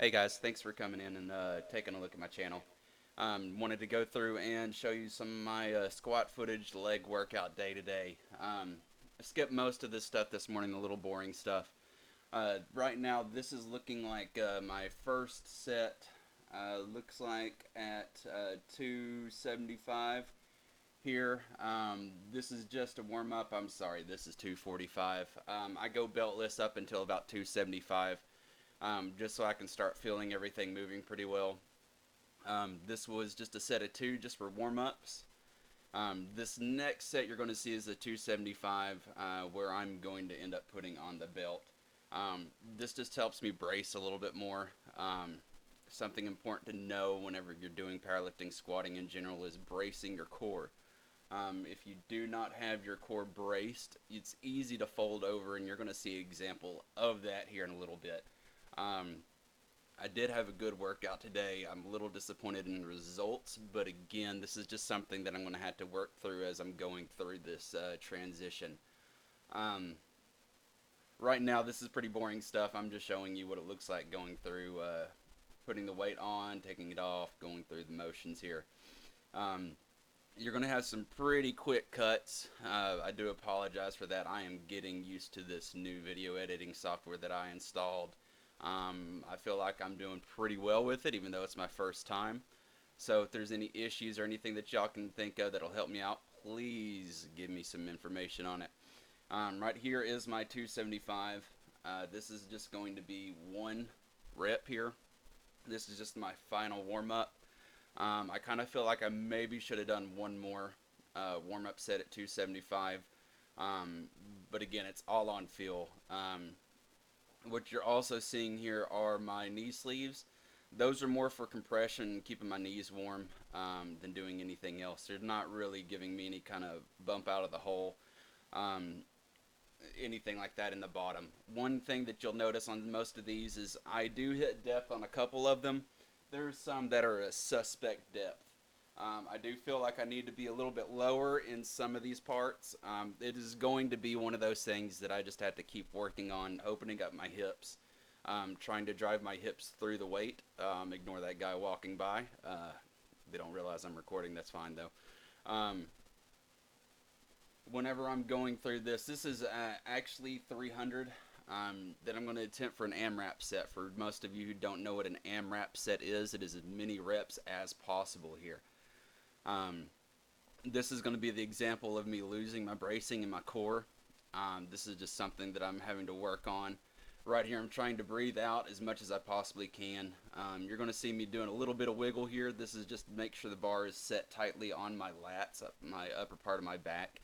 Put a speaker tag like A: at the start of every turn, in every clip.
A: Hey guys, thanks for coming in and taking a look at my channel. Wanted to go through and show you some of my squat footage leg workout day to day. I skipped most of this stuff this morning, the little boring stuff. Right now, this is looking like my first set. Looks like at 275 here. This is just a warm up. I'm sorry, this is 245. I go beltless up until about 275, just so I can start feeling everything moving pretty well. This was just a set of two just for warm ups. This next set you're going to see is a 275, where I'm going to end up putting on the belt. This just helps me brace a little bit more. Something important to know whenever you're doing powerlifting, squatting in general, is bracing your core. If you do not have your core braced, it's easy to fold over, and you're going to see an example of that here in a little bit. Um, I did have a good workout today. I'm a little disappointed in the results, but again, this is just something that I'm going to have to work through as I'm going through this transition. Um, right now, this is pretty boring stuff. I'm just showing you what it looks like going through, putting the weight on, taking it off, going through the motions here. Um, you're going to have some pretty quick cuts. I do apologize for that. I am getting used to this new video editing software that I installed. I feel like I'm doing pretty well with it, even though it's my first time. So if there's any issues or anything that y'all can think of that'll help me out, please give me some information on it. Right here is my 275. This is just going to be one rep here. This is just my final warm up. I kind of feel like I maybe should have done one more warm up set at 275. Um, but again, it's all on feel. What you're also seeing here are my knee sleeves. Those are more for compression, keeping my knees warm, than doing anything else. They're not really giving me any kind of bump out of the hole, um, anything like that in the bottom. One thing that you'll notice on most of these is I do hit depth on a couple of them. There's some that are a suspect depth. I do feel like I need to be a little bit lower in some of these parts. It is going to be one of those things that I just have to keep working on, opening up my hips, trying to drive my hips through the weight. Ignore that guy walking by. They don't realize I'm recording. That's fine though. Um, Whenever I'm going through this, this is actually 300. That I'm going to attempt for an AMRAP set. For most of you who don't know what an AMRAP set is, it is as many reps as possible here. Um, this is going to be the example of me losing my bracing in my core. This is just something that I'm having to work on. Right here, I'm trying to breathe out as much as I possibly can. You're going to see me doing a little bit of wiggle here. This is just to make sure the bar is set tightly on my lats, my upper part of my back,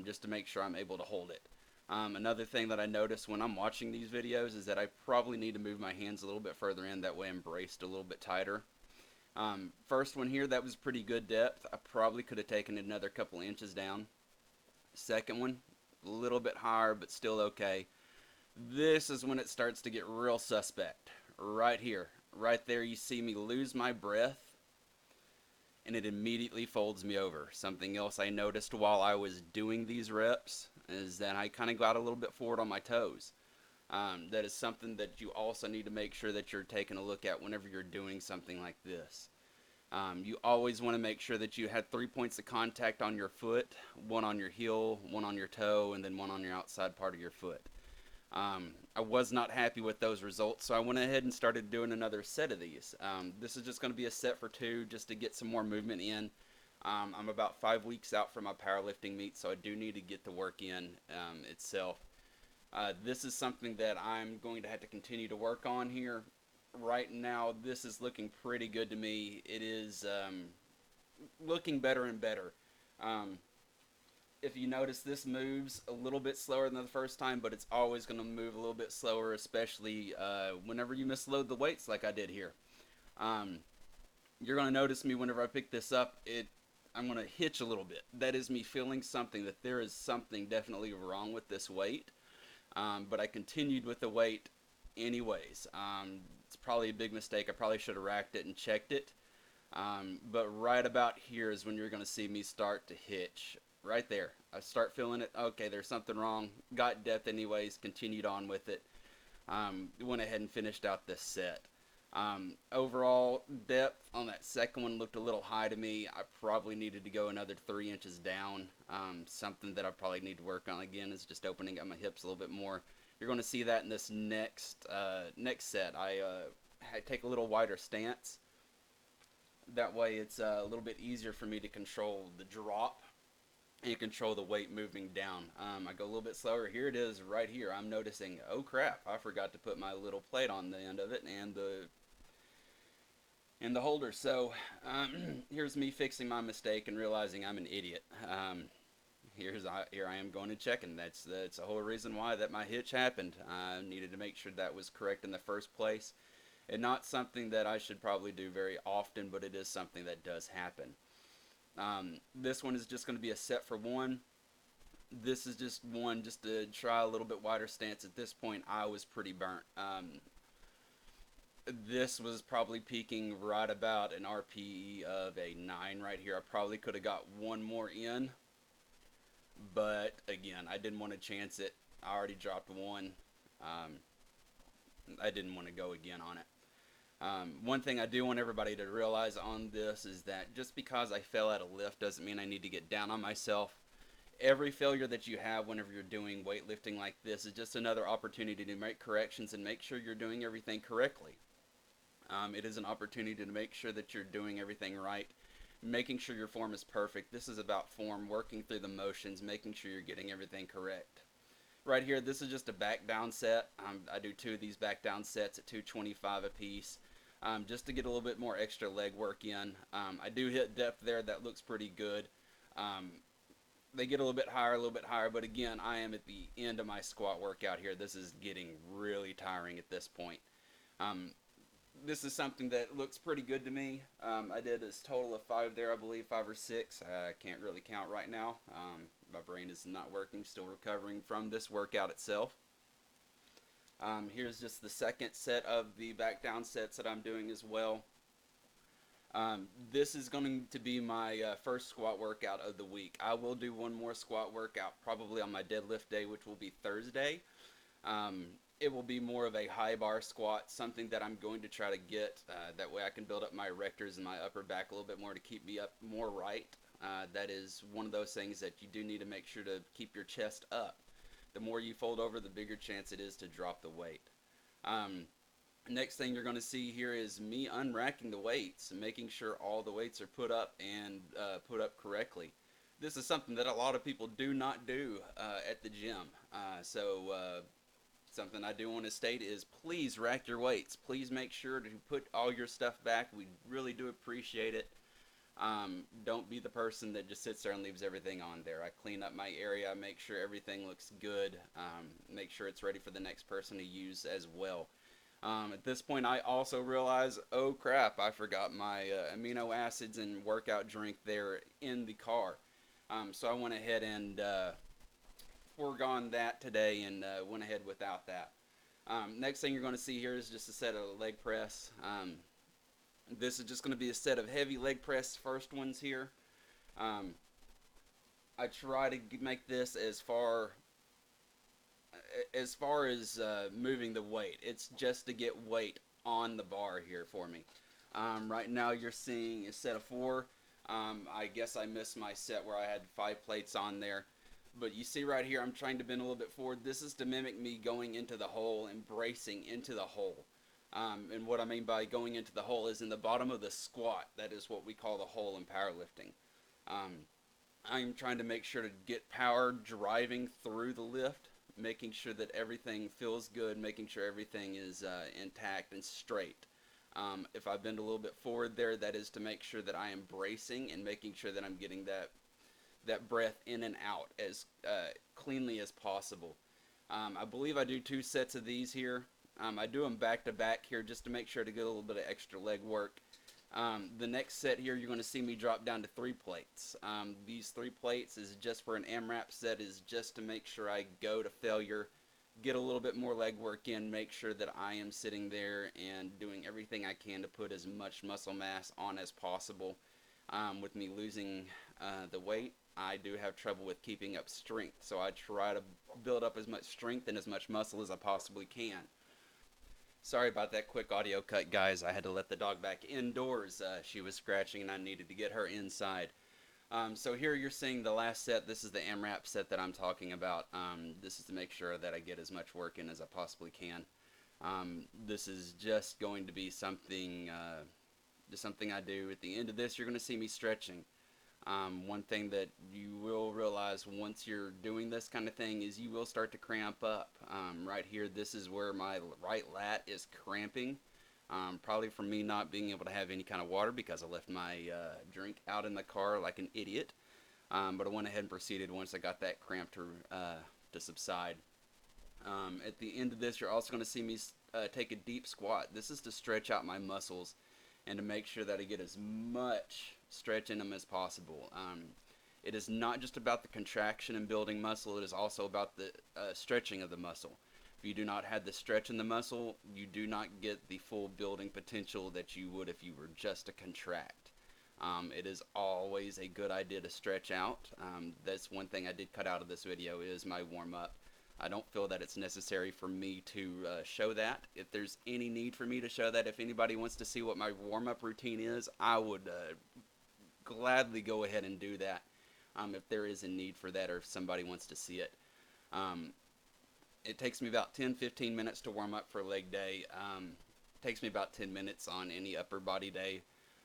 A: just to make sure I'm able to hold it. Another thing that I notice when I'm watching these videos is that I probably need to move my hands a little bit further in. That way I'm braced a little bit tighter. First one here, that was pretty good depth. I probably could have taken it another couple inches down. Second one, a little bit higher, but still okay. This is when it starts to get real suspect. Right here. Right there, you see me lose my breath, and it immediately folds me over. Something else I noticed while I was doing these reps is that I kind of got a little bit forward on my toes. That is something that you also need to make sure that you're taking a look at whenever you're doing something like this. You always want to make sure that you had 3 points of contact on your foot, one on your heel, one on your toe, and then one on your outside part of your foot. I was not happy with those results, so I went ahead and started doing another set of these. This is just going to be a set for two just to get some more movement in. I'm about 5 weeks out from my powerlifting meet, so I do need to get the work in itself. This is something that I'm going to have to continue to work on here. Right now, this is looking pretty good to me. It is looking better and better. Um, if you notice, this moves a little bit slower than the first time, but it's always going to move a little bit slower, especially whenever you misload the weights like I did here. Um, you're going to notice me whenever I pick this up, I'm going to hitch a little bit. That is me feeling something, that there is something definitely wrong with this weight. But I continued with the weight anyways. It's probably a big mistake. I probably should have racked it and checked it. But right about here is when you're going to see me start to hitch. Right there. I start feeling it. Okay, there's something wrong. Got depth anyways. Continued on with it. Went ahead and finished out this set. Overall depth on that second one looked a little high to me. I probably needed to go another 3 inches down. Something that I probably need to work on again is just opening up my hips a little bit more. You're going to see that in this next set. I take a little wider stance. That way, it's a little bit easier for me to control the drop and control the weight moving down. I go a little bit slower. Here it is right here. I'm noticing, oh crap, I forgot to put my little plate on the end of it and the holder. So here's me fixing my mistake and realizing I'm an idiot. Here I am going and checking. That's the whole reason why that my hitch happened. I needed to make sure that was correct in the first place. And not something that I should probably do very often, but it is something that does happen. This one is just going to be a set for one. This is just one just to try a little bit wider stance. At this point, I was pretty burnt. This was probably peaking right about an RPE of a 9 right here. I probably could have got one more in, but again, I didn't want to chance it. I already dropped one. Um, I didn't want to go again on it. One thing I do want everybody to realize on this is that just because I fell at a lift doesn't mean I need to get down on myself. Every failure that you have whenever you're doing weightlifting like this is just another opportunity to make corrections and make sure you're doing everything correctly. It is an opportunity to make sure that you're doing everything right, making sure your form is perfect. This is about form, working through the motions, making sure you're getting everything correct. Right here, this is just a back down set. I do 2 of these back down sets at 225 a piece, just to get a little bit more extra leg work in. I do hit depth there. That looks pretty good. Um, they get a little bit higher, but again, I am at the end of my squat workout here. This is getting really tiring at this point. Um, this is something that looks pretty good to me. I did a total of 5 there, I believe, 5 or 6. I can't really count right now. My brain is not working, still recovering from this workout itself. Here's just the second set of the back down sets that I'm doing as well. This is going to be my first squat workout of the week. I will do one more squat workout probably on my deadlift day, which will be Thursday. Um, it will be more of a high bar squat, something that I'm going to try to get. That way I can build up my erectors and my upper back a little bit more to keep me up more right. That is one of those things that you do need to make sure to keep your chest up. The more you fold over, the bigger chance it is to drop the weight. Next thing you're going to see here is me unracking the weights and making sure all the weights are put up and put up correctly. This is something that a lot of people do not do at the gym. Something I do want to state is please rack your weights. Please make sure to put all your stuff back. We really do appreciate it. Don't be the person that just sits there and leaves everything on there. I clean up my area, I make sure everything looks good, make sure it's ready for the next person to use as well. At this point, I also realize, oh crap, I forgot my amino acids and workout drink there in the car. So I went ahead and foregone that today and went ahead without that. Next thing you're going to see here is just a set of leg press. This is just going to be a set of heavy leg press first ones here. I try to make this as far as moving the weight. It's just to get weight on the bar here for me. Right now you're seeing a set of 4. I guess I missed my set where I had 5 plates on there. But you see right here, I'm trying to bend a little bit forward. This is to mimic me going into the hole and bracing into the hole. And what I mean by going into the hole is in the bottom of the squat. That is what we call the hole in powerlifting. I'm trying to make sure to get power driving through the lift, making sure that everything feels good, making sure everything is intact and straight. If I bend a little bit forward there, that is to make sure that I am bracing and making sure that I'm getting that breath in and out as cleanly as possible. I believe I do 2 sets of these here. I do them back to back here just to make sure to get a little bit of extra leg work. The next set here, you're going to see me drop down to 3 plates. These 3 plates is just for an AMRAP set, is just to make sure I go to failure, get a little bit more leg work in, make sure that I am sitting there and doing everything I can to put as much muscle mass on as possible. With me losing the weight, I do have trouble with keeping up strength, so I try to build up as much strength and as much muscle as I possibly can. Sorry about that quick audio cut, guys. I had to let the dog back indoors. She was scratching and I needed to get her inside. So here you're seeing the last set. This is the AMRAP set that I'm talking about. This is to make sure that I get as much work in as I possibly can. This is just going to be just something I do. At the end of this, you're going to see me stretching. One thing that you will realize once you're doing this kind of thing is you will start to cramp up. Right here, this is where my right lat is cramping. Probably from me not being able to have any kind of water because I left my drink out in the car like an idiot. But I went ahead and proceeded once I got that cramp to subside. At the end of this, you're also going to see me take a deep squat. This is to stretch out my muscles and to make sure that I get as much stretch in them as possible. It is not just about the contraction and building muscle, it is also about the stretching of the muscle. If you do not have the stretch in the muscle, you do not get the full building potential that you would if you were just to contract. It is always a good idea to stretch out. That's one thing I did cut out of this video is my warm-up. I don't feel that it's necessary for me to show that. If there's any need for me to show that, if anybody wants to see what my warm-up routine is, I would gladly go ahead and do that if there is a need for that or if somebody wants to see it. It takes me about 10-15 minutes to warm up for a leg day. It takes me about 10 minutes on any upper body day.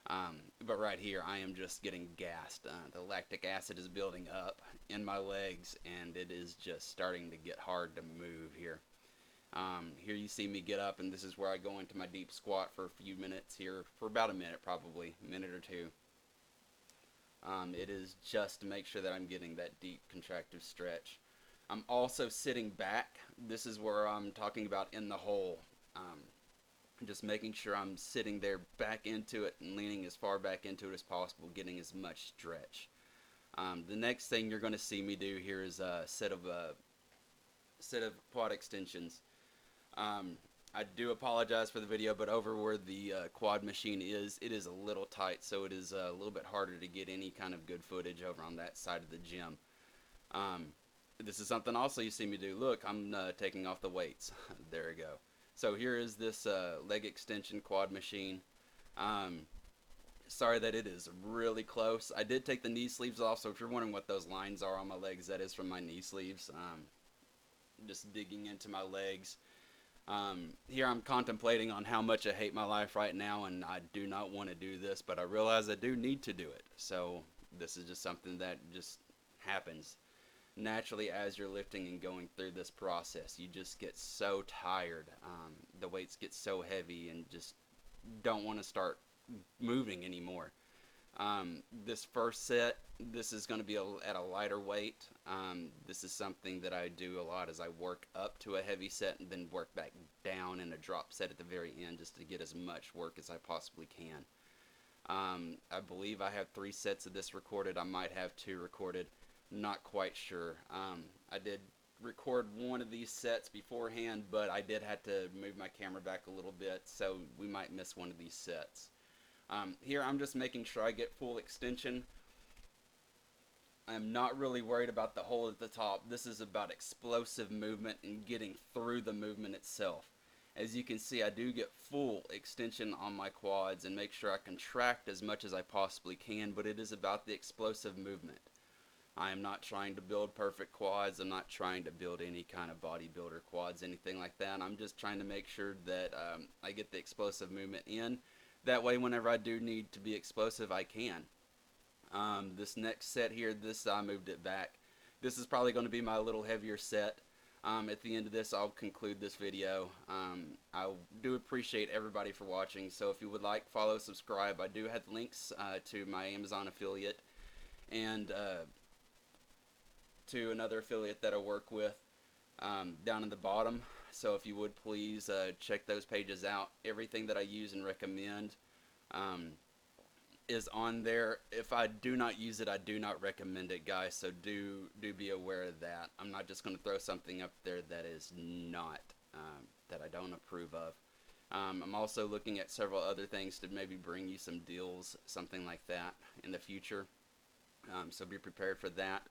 A: But right here, I am just getting gassed. The lactic acid is building up in my legs, and it is just starting to get hard to move here. Here you see me get up, and this is where I go into my deep squat for a few minutes here, for about a minute probably, a minute or two. It is just to make sure that I'm getting that deep contractive stretch. I'm also sitting back. This is where I'm talking about in the hole. Just making sure I'm sitting there back into it and leaning as far back into it as possible, getting as much stretch. The next thing you're going to see me do here is a set of quad extensions. I do apologize for the video, but over where the quad machine is, it is a little tight, so it is a little bit harder to get any kind of good footage over on that side of the gym. This is something also you see me do. Look, I'm taking off the weights. There we go. So here is this leg extension quad machine. Sorry that it is really close. I did take the knee sleeves off, so if you're wondering what those lines are on my legs, that is from my knee sleeves. Just digging into my legs. Here I'm contemplating on how much I hate my life right now, and I do not want to do this, but I realize I do need to do it. So this is just something that just happens naturally as you're lifting and going through this process. You just get so tired. The weights get so heavy and just don't want to start moving anymore. This first set, this is going to be at a lighter weight. This is something that I do a lot as I work up to a heavy set and then work back down in a drop set at the very end just to get as much work as I possibly can. I believe I have 3 sets of this recorded. I might have 2 recorded. Not quite sure. I did record one of these sets beforehand, but I did have to move my camera back a little bit, so we might miss one of these sets. Here I'm just making sure I get full extension. I'm not really worried about the hole at the top. This is about explosive movement and getting through the movement itself. As you can see, I do get full extension on my quads and make sure I contract as much as I possibly can, but it is about the explosive movement. I am not trying to build perfect quads. I'm not trying to build any kind of bodybuilder quads, anything like that. I'm just trying to make sure that I get the explosive movement in. That way, whenever I do need to be explosive, I can. This next set here, I moved it back. This is probably going to be my little heavier set. At the end of this, I'll conclude this video. I do appreciate everybody for watching. So if you would like, follow, subscribe. I do have links to my Amazon affiliate and to another affiliate that I work with down in the bottom. So if you would please check those pages out. Everything that I use and recommend is on there. If I do not use it, I do not recommend it, guys. So do be aware of that. I'm not just going to throw something up there that is not that I don't approve of. I'm also looking at several other things to maybe bring you some deals, something like that in the future. So be prepared for that.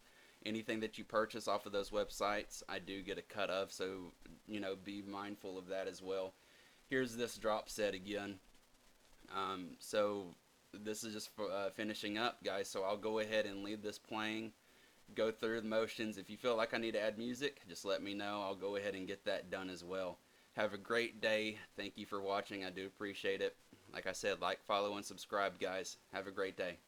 A: Anything that you purchase off of those websites, I do get a cut of, so, you know, be mindful of that as well. here's this drop set again. So this is just finishing up, guys. So I'll go ahead and leave this playing, go through the motions. If you feel like I need to add music, just let me know. I'll go ahead and get that done as well. Have a great day. Thank you for watching. I do appreciate it. Like I said, like, follow, and subscribe, guys. Have a great day.